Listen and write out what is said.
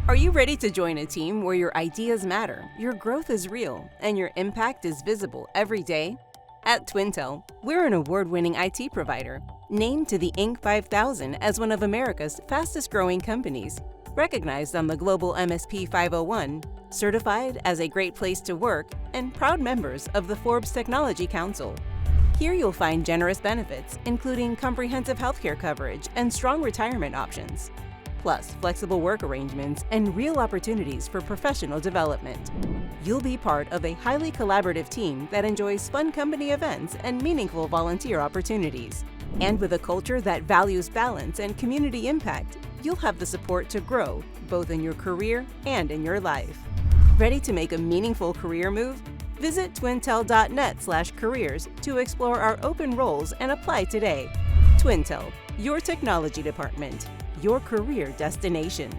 Are you ready to join a team where your ideas matter, your growth is real, and your impact is visible every day? At Twintel, we're an award-winning IT provider, named to the Inc. 5000 as one of America's fastest-growing companies, recognized on the Global MSP 501, certified as a great place to work, and proud members of the Forbes Technology Council. Here you'll find generous benefits, including comprehensive healthcare coverage and strong retirement options, plus flexible work arrangements and real opportunities for professional development. You'll be part of a highly collaborative team that enjoys fun company events and meaningful volunteer opportunities. And with a culture that values balance and community impact, you'll have the support to grow, both in your career and in your life. Ready to make a meaningful career move? Visit twintel.net/careers to explore our open roles and apply today. Twintel, your technology department, your career destination.